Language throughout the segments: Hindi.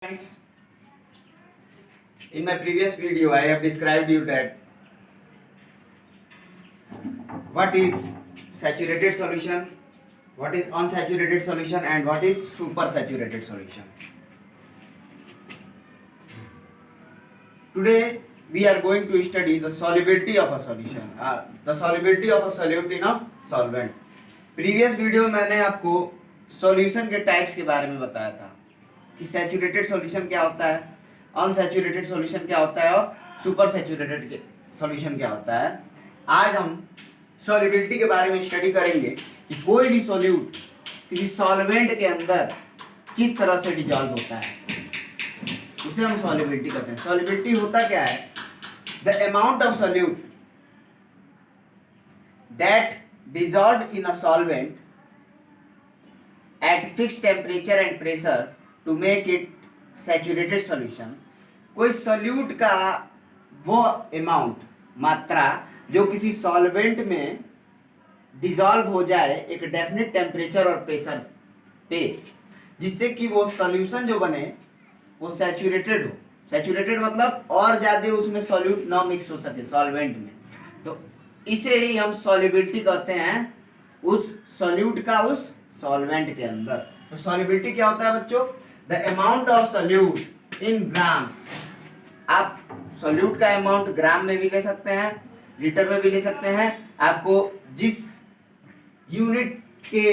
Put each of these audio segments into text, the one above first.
Friends, in my previous video, I have described you that what is saturated solution, what is unsaturated solution, and what is supersaturated solution. Today, we are going to study the solubility of a solution, the solubility of a solute in a solvent. Previous video में मैंने आपको सॉल्यूशन के टाइप्स के बारे में बताया था कि सैचुरेटेड सॉल्यूशन क्या होता है, अनसैचुरेटेड सॉल्यूशन क्या होता है और सुपर सैचुरेटेड सॉल्यूशन क्या होता है। आज हम सॉल्युबिलिटी के बारे में स्टडी करेंगे कि कोई भी सॉल्यूट किसी सॉल्वेंट के अंदर किस तरह से डिजॉल्व होता है, उसे हम सॉल्युबिलिटी कहते हैं। सॉल्युबिलिटी होता क्या है? The amount of solute that dissolved in a solvent at fixed temperature and pressure to make it saturated solution। कोई सॉल्यूट का वो अमाउंट, मात्रा जो किसी सॉल्वेंट में डिसॉल्व हो जाए एक डेफिनेट टेम्परेचर और प्रेशर पे, जिससे कि वो सॉल्यूशन जो बने वो सैचुरेटेड हो। सैचुरेटेड मतलब और ज़्यादा उसमें सॉल्यूट ना मिक्स हो सके सॉल्वेंट में, तो इसे ही हम सॉल्युबिलिटी कहते हैं, उस सॉल्यूट का उस सॉल्वेंट के अंदर। तो सॉल्युबिलिटी क्या होता है बच्चों? The amount of solute in grams. आप सॉल्यूट का अमाउंट ग्राम में भी ले सकते हैं, लीटर में भी ले सकते हैं, आपको जिस यूनिट के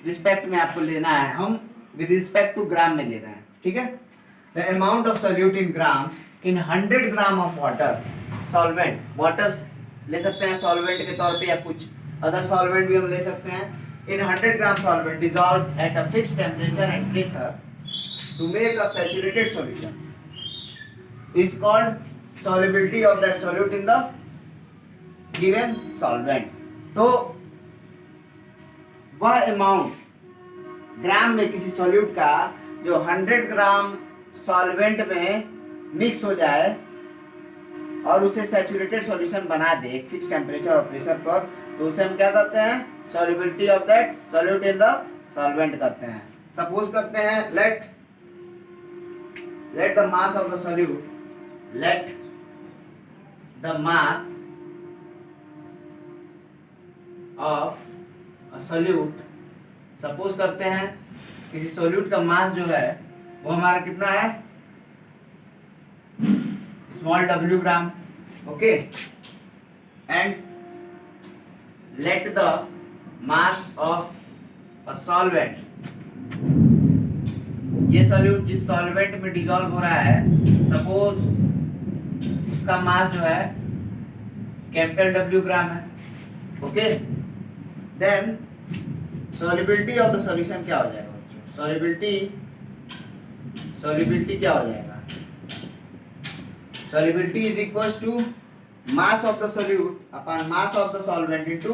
रिस्पेक्ट में आपको लेना है, हम विद रिस्पेक्ट टू ग्राम में ले रहे हैं, ठीक है। The amount of solute in gram in 100 gram of water solvent. Water ले सकते हैं सॉल्वेंट के तौर पे या कुछ अदर सॉल्वेंट भी हम ले सकते हैं। In 100 gram solvent dissolve at a fixed temperature and pressure to make a saturated solution is called solubility of that solute in the given solvent. तो वह अमाउंट ग्राम में किसी सॉल्यूट का जो 100 ग्राम सॉल्वेंट में मिक्स हो जाए और उसे सैचुरेटेड सॉल्यूशन बना दे एक फिक्स टेम्परेचर और प्रेशर पर, तो उसे हम क्या कहते हैं? Solubility of that solute in the solvent करते हैं। सपोज करते हैं let the mass of the solute, let the mass of a solute, suppose करते हैं किसी सॉल्यूट का मास जो है वो हमारा कितना है? Small w gram, okay. And let the mass of a solvent, ये सॉल्यूट जिस सॉल्वेंट में डिसॉल्व हो रहा है, सपोज उसका मास जो है कैपिटल W ग्राम है, okay. Then solubility of the solution क्या हो जाएगा बच्चों? सॉल्युबिलिटी क्या हो जाएगा? Solubility is equals to mass of the solute upon mass of the solvent into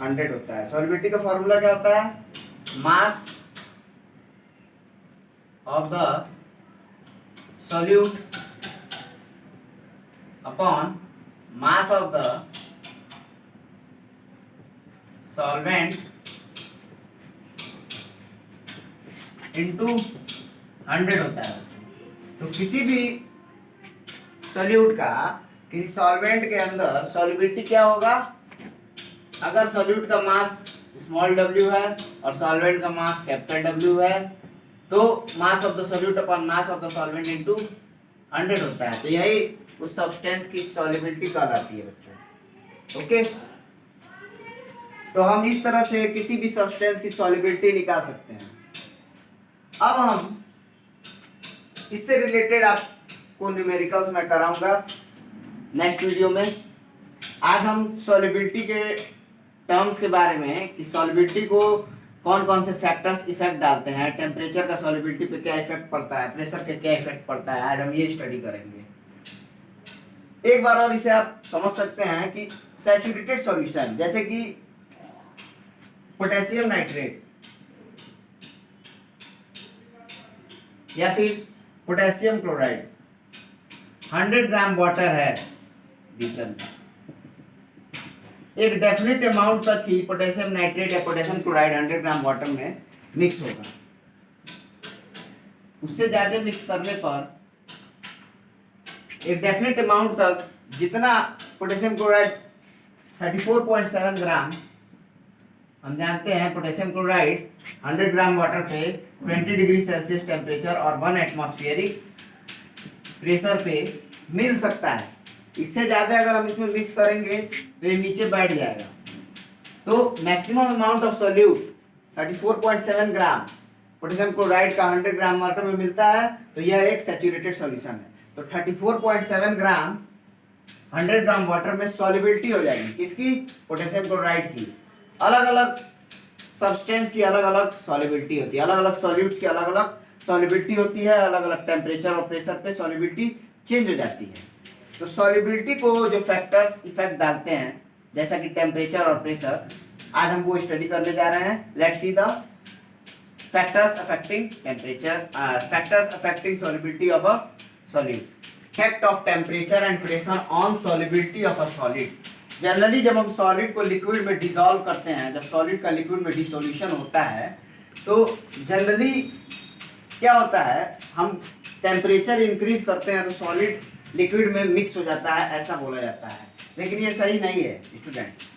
100 होता है। Solubility का फॉर्मूला क्या होता है? Mass of the solute upon mass of the solvent into 100 होता है। तो किसी भी सॉल्यूट का किसी सॉल्वेंट के अंदर सॉल्युबिलिटी क्या होगा? अगर सॉल्यूट का मास स्मॉल w है और सॉल्वेंट का मास कैपिटल W है, तो mass of the solute upon mass of the solvent into 100 होता है। तो यही उस सब्सटेंस की सॉल्युबिलिटी कहलाती है बच्चों, ओके। तो हम इस तरह से किसी भी सब्सटेंस की सॉल्युबिलिटी निकाल सकते हैं। अब हम इससे रिलेटेड आप को न्यूमेरिकल्स मैं कराऊंगा नेक्स्ट वीडियो में। आज हम सॉल्युबिलिटी के टर्म्स के बारे में कि सॉल्युबिलिटी को कौन कौन से फैक्टर्स इफेक्ट डालते हैं, टेम्परेचर का सॉल्युबिलिटी पे क्या इफेक्ट पड़ता है, प्रेशर का क्या इफेक्ट पड़ता है, आज हम ये स्टडी करेंगे। एक बार और इसे आप समझ सकते हैं कि सैचुरेटेड सॉल्यूशन जैसे कि पोटेशियम नाइट्रेट या फिर पोटेशियम क्लोराइड, 100 ग्राम वाटर है बीकर में, एक डेफिनेट अमाउंट तक ही पोटेशियम नाइट्रेट या पोटेशियम क्लोराइड 100 ग्राम वाटर में मिक्स होगा। उससे ज़्यादा मिक्स करने पर एक डेफिनेट अमाउंट तक जितना पोटेशियम क्लोराइड 34.7 ग्राम, हम जानते हैं पोटेशियम क्लोराइड 100 ग्राम वाटर पे 20 डिग्री सेल्सियस टेम्परेचर और 1 एटमॉस्फेरिक प्रेशर पे मिल सकता है। इससे ज़्यादा अगर हम इसमें मिक्स करेंगे तो ये नीचे बैठ जाएगा। तो maximum amount of solute 34.7 gram potassium chloride का 100 ग्राम वाटर में मिलता है, तो यह एक सैचुरेटेड सॉल्यूशन है। तो 34.7 ग्राम 100 ग्राम वाटर में सॉल्युबिलिटी हो जाएगी किसकी? पोटेशियम क्लोराइड की। अलग अलग सब्सटेंस की अलग अलग सॉल्युबिलिटी होती है, अलग अलग सॉल्यूट्स की अलग अलग सॉल्युबिलिटी होती है, अलग अलग टेम्परेचर और प्रेशर पे सॉल्युबिलिटी चेंज हो जाती है। तो सॉल्युबिलिटी को जो फैक्टर्स इफेक्ट डालते हैं जैसा कि टेम्परेचर और प्रेशर, आज हम वो स्टडी करने जा रहे हैं। Let's see the factors affecting temperature, factors affecting solubility of a solid. Effect of temperature and pressure on solubility of a solid. Generally जब हम सॉलिड को लिक्विड में डिसॉल्व करते हैं, जब सॉलिड का लिक्विड में डिसोल्यूशन होता है, तो जनरली क्या होता है, हम टेम्परेचर इंक्रीज करते हैं तो सॉलिड लिक्विड में मिक्स हो जाता है, ऐसा बोला जाता है। लेकिन ये सही नहीं है स्टूडेंट्स।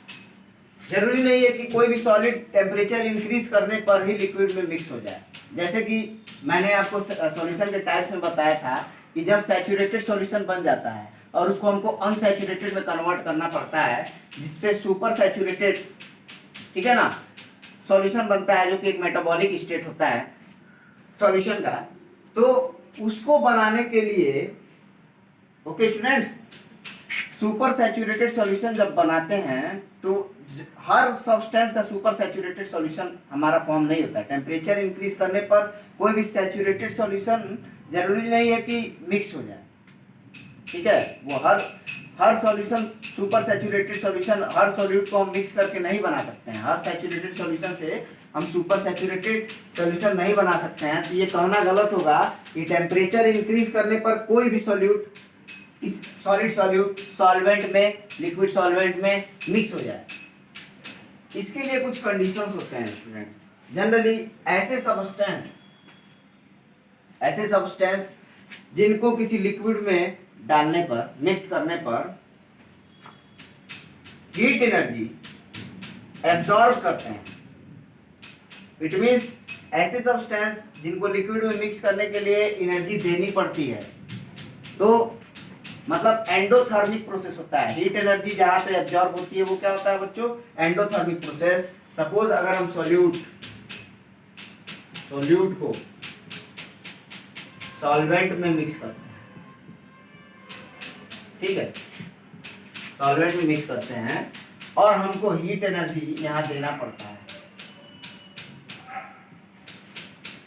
जरूरी नहीं है कि कोई भी सॉलिड टेम्परेचर इंक्रीज करने पर ही लिक्विड में मिक्स हो जाए। जैसे कि मैंने आपको सॉल्यूशन के टाइप्स में बताया था कि जब सैचुरेटेड सॉल्यूशन बन जाता है और उसको हमको अनसैचुरेटेड में कन्वर्ट करना पड़ता है, जिससे सुपर सैचुरेटेड, ठीक है ना, सॉल्यूशन बनता है, जो कि एक मेटाबॉलिक स्टेट होता है सॉल्यूशन का। तो उसको बनाने के लिए, okay students, super saturated solution जब बनाते हैं तो हर सब्सटेंस का सुपर सैचुरेटेड सॉल्यूशन हमारा फॉर्म नहीं होता है। टेम्परेचर इंक्रीज करने पर कोई भी सैचुरेटेड सॉल्यूशन जरूरी नहीं है कि मिक्स हो जाए, ठीक है। वो हर सॉल्यूशन, सुपर सैचुरेटेड सॉल्यूशन, हर सॉल्यूट को हम मिक्स करके नहीं बना सकते हैं। हर सैचुरेटेड सॉल्यूशन से हम सुपर सैचुरेटेड सॉल्यूशन नहीं बना सकते हैं। तो ये कहना गलत होगा कि टेम्परेचर इंक्रीज करने पर कोई भी सॉल्यूट सॉलिड सॉल्यूट सॉल्वेंट में, लिक्विड सॉल्वेंट में मिक्स हो जाए। इसके लिए कुछ कंडीशंस होते हैं स्टूडेंट। जनरली ऐसे सब्सटेंस जिनको किसी लिक्विड में डालने पर, मिक्स करने पर हीट एनर्जी एब्जॉर्ब करते हैं। इट मीन्स ऐसे सब्सटेंस जिनको लिक्विड में मिक्स करने के लिए एनर्जी देनी पड़ती है, तो मतलब एंडोथर्मिक प्रोसेस होता है। हीट एनर्जी जहां पे एब्जॉर्ब होती है वो क्या होता है बच्चों? Endothermic process. सपोज अगर हम सॉल्यूट को सॉल्वेंट में मिक्स करते हैं, ठीक है, सॉल्वेंट में मिक्स करते हैं और हमको हीट एनर्जी यहां देना पड़ता है,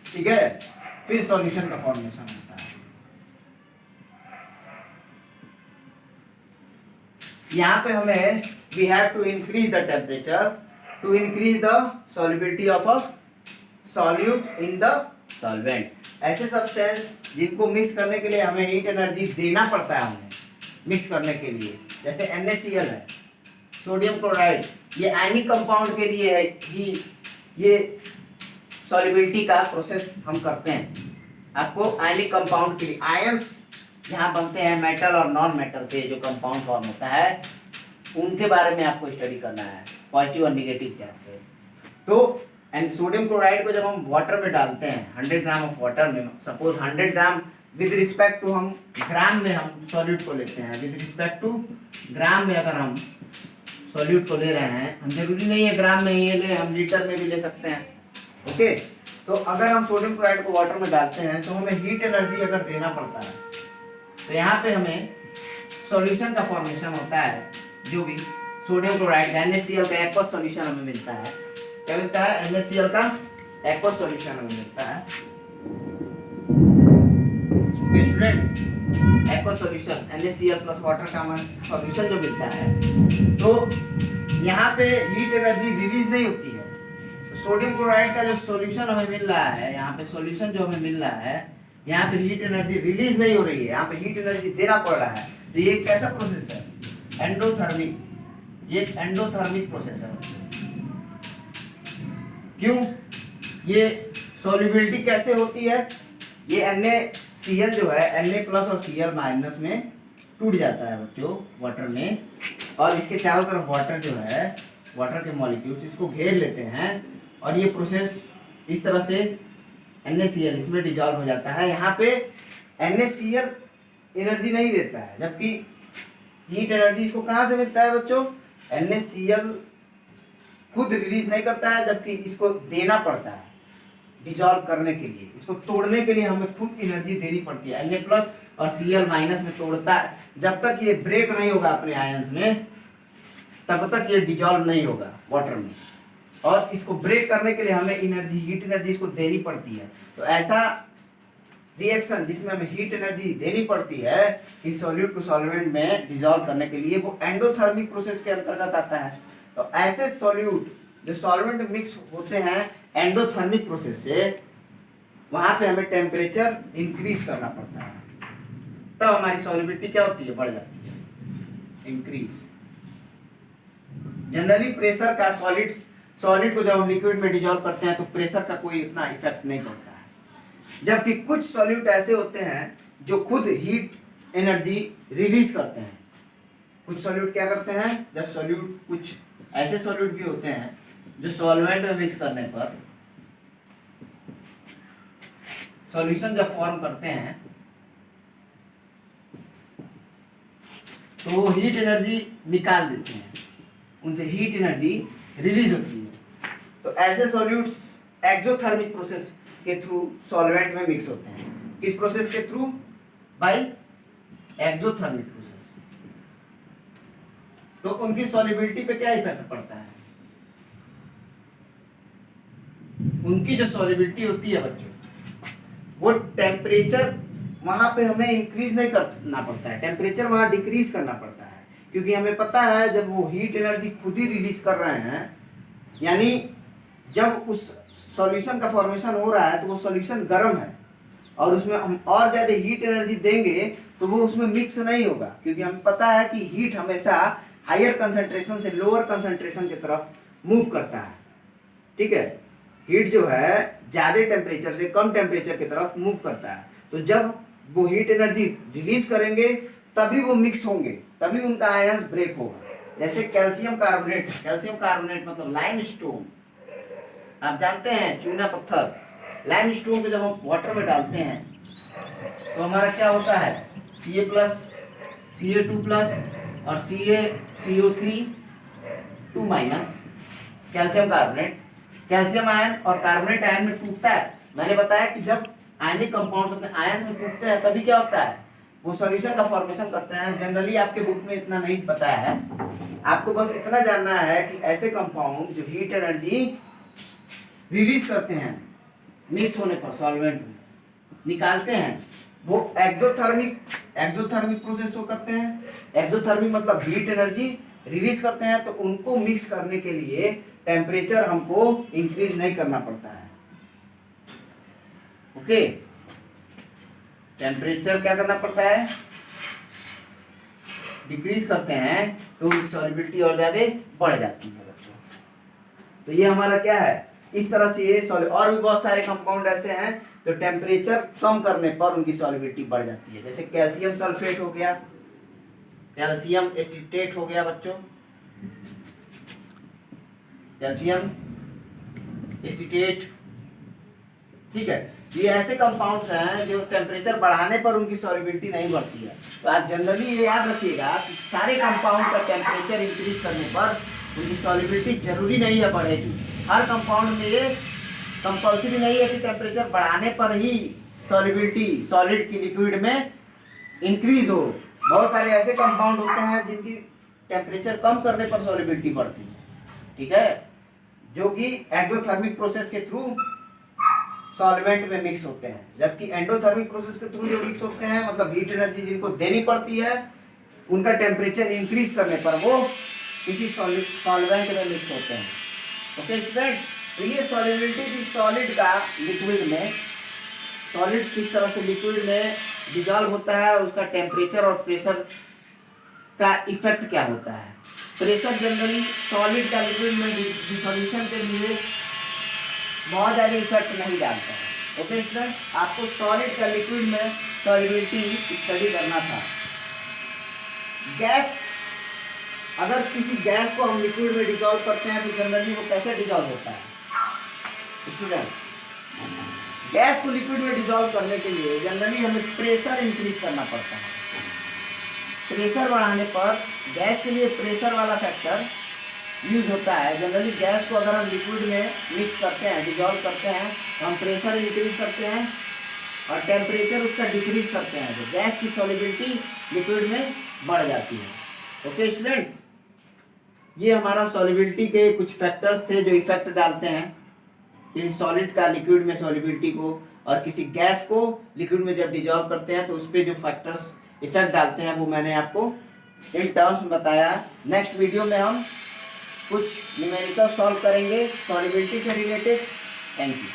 ठीक है, फिर सॉल्यूशन का फॉर्मेशन होता है। यहाँ पे हमें we have to increase the temperature to increase the solubility of a solute in the solvent. ऐसे सब्सटेंस जिनको मिक्स करने के लिए हमें हीट एनर्जी देना पड़ता है हमें मिक्स करने के लिए, जैसे NaCl है, सोडियम क्लोराइड, ये आयनिक कंपाउंड के लिए है कि ये सॉल्युबिलिटी का प्रोसेस हम करते हैं। आपको आयनिक कंपाउंड के लिए आयंस यहाँ बनते हैं मेटल और नॉन मेटल से, जो कंपाउंड फॉर्म होता है उनके बारे में आपको स्टडी करना है, पॉजिटिव और निगेटिव चार्ज से। तो एंड सोडियम क्लोराइड को जब हम वाटर में डालते हैं, 100 ग्राम ऑफ वाटर में, suppose 100 gram with respect to, हम ग्राम में हम सॉल्यूट को लेते हैं, विद रिस्पेक्ट टू ग्राम में अगर हम सॉल्यूट को ले रहे हैं, हम जरूरी नहीं है ग्राम में ही ले, हम लीटर में भी ले सकते हैं, ओके। तो अगर हम सोडियम क्लोराइड को वाटर में डालते हैं तो हमें हीट एनर्जी अगर देना पड़ता है, तो यहाँ पे हमें सॉल्यूशन का फॉर्मेशन होता है, जो भी सोडियम क्लोराइड का NaCl का एक्वस सॉल्यूशन हमें मिलता है। क्या मिलता है? NaCl का एक्वस सॉल्यूशन हमें मिलता है, okay students, aqueous solution NaCl plus water का हमें सॉल्यूशन जो मिलता है। तो यहाँ पे हीट एनर्जी रिलीज नहीं होती है। तो सोडियम क्लोराइड का जो सॉल्यूशन हमें मिल रहा है, यहाँ पे सॉल्यूशन जो हमें मिल रहा है, यहाँ पे हीट एनर्जी रिलीज नहीं हो रही है, यहाँ पे हीट एनर्जी देना पड़ रहा है। तो ये कैसा प्रोसेस है? एंडोथर्मिक। ये एंडोथर्मिक प्रोसेस है। क्यों? ये सॉल्युबिलिटी कैसे होती है? ये NaCl जो है Na प्लस और Cl माइनस में टूट जाता है बच्चों वाटर में, और इसके चारों तरफ वाटर जो है, वाटर के मॉलिक्यूल्स इसको घेर लेते हैं, और ये प्रोसेस इस तरह से NaCl इसमें डिजॉल्व हो जाता है। यहाँ पे NaCl एनर्जी नहीं देता है, जबकि हीट एनर्जी इसको कहाँ से मिलता है बच्चों? NaCl खुद रिलीज नहीं करता है, जबकि इसको देना पड़ता है डिजॉल्व करने के लिए, इसको तोड़ने के लिए हमें खुद एनर्जी देनी पड़ती है। Na प्लस और Cl माइनस में तोड़ता है, जब तक ये ब्रेक नहीं होगा अपने आयंस में तब तक ये डिजॉल्व नहीं होगा वाटर में, और इसको ब्रेक करने के लिए हमें एनर्जी, हीट एनर्जी इसको देनी पड़ती है। तो ऐसा रिएक्शन जिसमें हमें हीट एनर्जी देनी पड़ती है इस सॉल्यूट को सॉल्वेंट में डिजॉल्व करने के लिए, वो एंडोथर्मिक प्रोसेस के अंतर्गत आता है। तो ऐसे सॉल्यूट जो सॉल्वेंट में मिक्स होते हैं एंडोथर्मिक प्रोसेस से, वहां पे हमें टेम्परेचर इंक्रीज करना पड़ता है, तब हमारी सॉल्युबिलिटी क्या होती है? बढ़ जाती है, इंक्रीज। जनरली प्रेशर का सॉलिड को जब हम लिक्विड में डिजॉल्व करते हैं तो प्रेशर का कोई इतना इफेक्ट नहीं पड़ता है, जबकि कुछ सॉल्यूट ऐसे होते हैं जो खुद हीट एनर्जी रिलीज करते हैं। कुछ सॉल्यूट क्या करते हैं, जब सॉल्यूट, कुछ ऐसे सॉल्यूट भी होते हैं जो सॉल्वेंट में मिक्स करने पर सॉल्यूशन जब फॉर्म करते हैं तो वो हीट एनर्जी निकाल देते हैं, उनसे हीट एनर्जी रिलीज होती है। तो ऐसे सॉल्यूट्स एक्सोथर्मिक प्रोसेस के थ्रू सॉल्वेंट में मिक्स होते हैं। किस प्रोसेस के थ्रू? Bye exothermic process. तो उनकी सॉल्युबिलिटी पे क्या इफेक्ट पड़ता है? उनकी जो सॉल्युबिलिटी होती है बच्चों, वो टेम्परेचर वहां पे हमें इंक्रीज नहीं करना पड़ता है, टेम्परेचर वहां डिक्रीज करना पड़ता है, क्योंकि हमें पता है जब वो हीट एनर्जी खुद ही रिलीज कर रहे हैं, यानी जब उस सॉल्यूशन का फॉर्मेशन हो रहा है तो वो सॉल्यूशन गर्म है, और उसमें हम और ज़्यादा हीट एनर्जी देंगे तो वो उसमें मिक्स नहीं होगा, क्योंकि हमें पता है कि हीट हमेशा हायर कंसंट्रेशन से लोअर कंसंट्रेशन की तरफ मूव करता है। ठीक है, हीट जो है ज़्यादा टेम्परेचर से कम टेम्परेचर की तरफ मूव करता है। तो जब वो हीट एनर्जी रिलीज करेंगे तभी वो मिक्स होंगे, तभी उनका आयंस ब्रेक होगा। जैसे कैल्शियम कार्बोनेट मतलब लाइमस्टोन, आप जानते हैं चूना पत्थर, लाइमस्टोन को जब हम वाटर में डालते हैं तो हमारा क्या होता है? Ca प्लस, Ca2 प्लस और CO3 2 minus calcium carbonate, calcium ion और कार्बोनेट आयन में टूटता है। मैंने बताया कि जब आयनिक कंपाउंड्स अपने आयन में टूटते हैं तभी क्या होता है? वो सॉल्यूशन का फॉर्मेशन करते हैं। जनरली आपके बुक में इतना नहीं बताया है, आपको बस इतना जानना है कि ऐसे कंपाउंड जो हीट एनर्जी रिलीज करते हैं मिक्स होने पर सॉल्वेंट में निकालते हैं, वो एक्सोथर्मिक प्रोसेस को करते हैं। एक्सोथर्मिक मतलब हीट एनर्जी रिलीज करते हैं, तो उनको मिक्स करने के लिए टेम्परेचर हमको इंक्रीज नहीं करना पड़ता है। ओके, टेम्परेचर क्या करना पड़ता है? डिक्रीज करते हैं तो उनकी सॉल्युबिलिटी और ज्यादा बढ़ जाती है बच्चों। तो ये हमारा क्या है, इस तरह से ये और भी बहुत सारे कंपाउंड ऐसे हैं तो टेम्परेचर कम करने पर उनकी सॉल्युबिलिटी बढ़ जाती है। जैसे कैल्शियम सल्फेट हो गया, कैल्शियम एसीटेट हो गया बच्चों, कैल्शियम एसीटेट। ठीक है, ये ऐसे कंपाउंड्स हैं जो टेम्परेचर बढ़ाने पर उनकी सॉल्युबिलिटी नहीं बढ़ती है। तो आप जनरली ये याद रखिएगा कि सारे कंपाउंड का टेम्परेचर इंक्रीज करने पर उनकी सॉल्युबिलिटी जरूरी नहीं है बढ़ेगी। हर कंपाउंड में ये कंपल्सरी नहीं है कि टेम्परेचर बढ़ाने पर ही सॉल्युबिलिटी सॉलिड की लिक्विड में इंक्रीज हो। बहुत सारे ऐसे कंपाउंड होते हैं जिनकी टेम्परेचर कम करने पर सॉल्युबिलिटी बढ़ती है। ठीक है, जो कि एक्सोथर्मिक प्रोसेस के थ्रू सॉल्वेंट में मिक्स होते हैं, जबकि एंडोथर्मिक प्रोसेस के थ्रू जो मिक्स होते हैं मतलब हीट एनर्जी जिनको देनी पड़ती है, उनका टेम्परेचर इंक्रीज करने पर वो किसी सॉल्वेंट में मिक्स होते हैं। ओके स्टूडेंट, तो ये सॉल्युबिलिटी थी सॉलिड का लिक्विड में, सॉलिड किस तरह से लिक्विड में डिजॉल्व होता है, उसका टेम्परेचर और प्रेशर का इफेक्ट क्या होता है। प्रेशर जनरली सॉलिड का लिक्विड में डिसोल्यूशन के लिए बहुत ज़्यादा इफेक्ट नहीं डालता है। ओके स्टूडेंट, आपको सॉलिड का लिक्विड में सॉल्युबिलिटी स्टडी करना था। गैस, अगर किसी गैस को हम लिक्विड में डिसॉल्व करते हैं तो जनरली वो कैसे डिसॉल्व होता है स्टूडेंट? गैस को लिक्विड में डिसॉल्व करने के लिए जनरली हमें प्रेशर इंक्रीज करना पड़ता है। प्रेशर बढ़ाने पर गैस के लिए प्रेशर वाला फैक्टर यूज होता है। जनरली गैस को अगर हम लिक्विड में मिक्स करते हैं, डिसॉल्व करते हैं, तो हम प्रेशर इंक्रीज करते हैं और टेम्परेचर उसका डिक्रीज करते हैं, तो गैस की सॉल्युबिलिटी लिक्विड में बढ़ जाती है। ओके स्टूडेंट्स, ये हमारा सॉल्युबिलिटी के कुछ फैक्टर्स थे जो इफेक्ट डालते हैं किसी सॉलिड का लिक्विड में सॉल्युबिलिटी को, और किसी गैस को लिक्विड में जब डिसॉल्व करते हैं तो उस पर जो फैक्टर्स इफेक्ट डालते हैं वो मैंने आपको इन टर्म्स में बताया। नेक्स्ट वीडियो में हम कुछ न्यूमेरिकल सॉल्व करेंगे सॉल्युबिलिटी से रिलेटेड। Thank you.